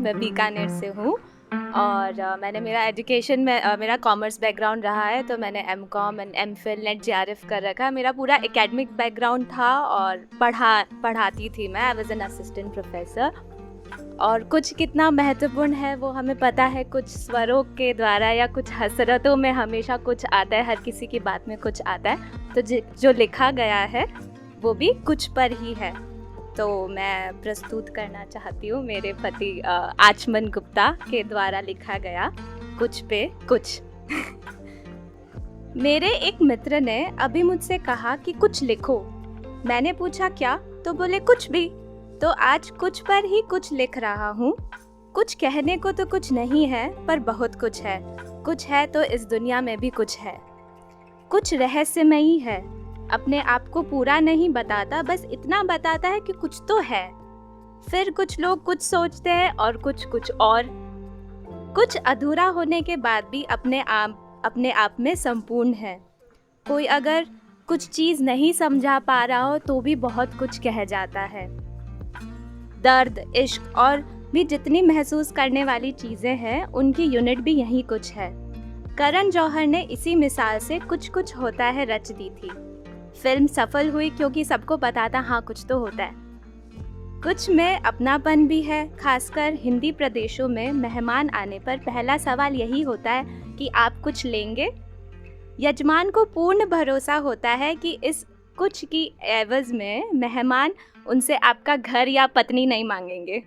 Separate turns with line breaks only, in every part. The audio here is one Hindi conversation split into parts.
मैं बीकानेर से हूँ और मैंने मेरा एजुकेशन में मेरा कॉमर्स बैकग्राउंड रहा है, तो मैंने MCom and MPhil NET JRF कर रखा है। मेरा पूरा एकेडमिक बैकग्राउंड था और पढ़ाती थी मैं। I was an assistant professor. और कुछ कितना महत्वपूर्ण है वो हमें पता है, कुछ स्वरों के द्वारा या कुछ हसरतों में हमेशा कुछ आता है, हर किसी की बात में कुछ आता है। तो जो लिखा गया है वो भी कुछ पर ही है। तो मैं प्रस्तुत करना चाहती हूँ मेरे पति आचमन गुप्ता के द्वारा लिखा गया कुछ पे कुछ। मेरे एक मित्र ने अभी मुझसे कहा कि कुछ लिखो। मैंने पूछा क्या, तो बोले कुछ भी। तो आज कुछ पर ही कुछ लिख रहा हूँ। कुछ कहने को तो कुछ नहीं है, पर बहुत कुछ है। कुछ है तो इस दुनिया में भी कुछ है। कुछ रहस्यमयी है, अपने आप को पूरा नहीं बताता, बस इतना बताता है कि कुछ तो है। फिर कुछ लोग कुछ सोचते हैं और कुछ और। कुछ अधूरा होने के बाद भी अपने आप में संपूर्ण है। कोई अगर कुछ चीज़ नहीं समझा पा रहा हो तो भी बहुत कुछ कह जाता है। दर्द, इश्क और भी जितनी महसूस करने वाली चीज़ें हैं, उनकी यूनिट भी यही कुछ है। करण जौहर ने इसी मिसाल से कुछ कुछ होता है रच दी थी। फिल्म सफल हुई क्योंकि सबको पता था हाँ कुछ तो होता है। कुछ में अपनापन भी है। खासकर हिंदी प्रदेशों में मेहमान आने पर पहला सवाल यही होता है कि आप कुछ लेंगे। यजमान को पूर्ण भरोसा होता है कि इस कुछ की एवज में मेहमान उनसे आपका घर या पत्नी नहीं मांगेंगे।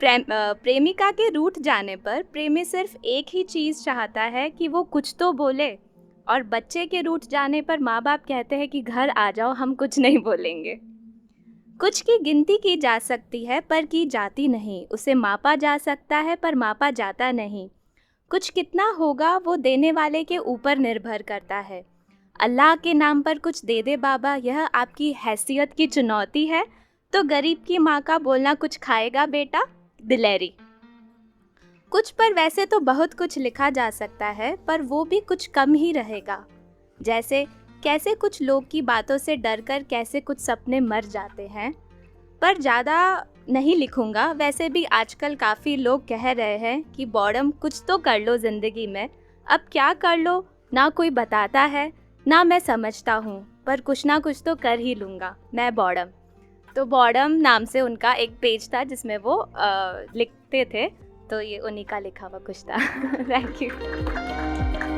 प्रेमिका के रूठ जाने पर प्रेमी सिर्फ एक ही चीज़ चाहता है कि वो कुछ तो बोले, और बच्चे के रूठ जाने पर माँ बाप कहते हैं कि घर आ जाओ, हम कुछ नहीं बोलेंगे। कुछ की गिनती की जा सकती है पर की जाती नहीं। उसे मापा जा सकता है पर मापा जाता नहीं। कुछ कितना होगा वो देने वाले के ऊपर निर्भर करता है। अल्लाह के नाम पर कुछ दे दे बाबा, यह आपकी हैसियत की चुनौती है। तो गरीब की माँ का बोलना कुछ खाएगा बेटा, दिलेरी। कुछ पर वैसे तो बहुत कुछ लिखा जा सकता है, पर वो भी कुछ कम ही रहेगा। जैसे कैसे कुछ लोग की बातों से डरकर कैसे कुछ सपने मर जाते हैं। पर ज़्यादा नहीं लिखूंगा। वैसे भी आजकल काफ़ी लोग कह रहे हैं कि बॉर्डम कुछ तो कर लो ज़िंदगी में। अब क्या कर लो, ना कोई बताता है ना मैं समझता हूँ, पर कुछ ना कुछ तो कर ही लूँगा मैं बॉर्डम। तो बॉर्डम नाम से उनका एक पेज था जिसमें वो लिखते थे, तो ये उन्हीं का लिखा हुआ कुछ था। Thank you.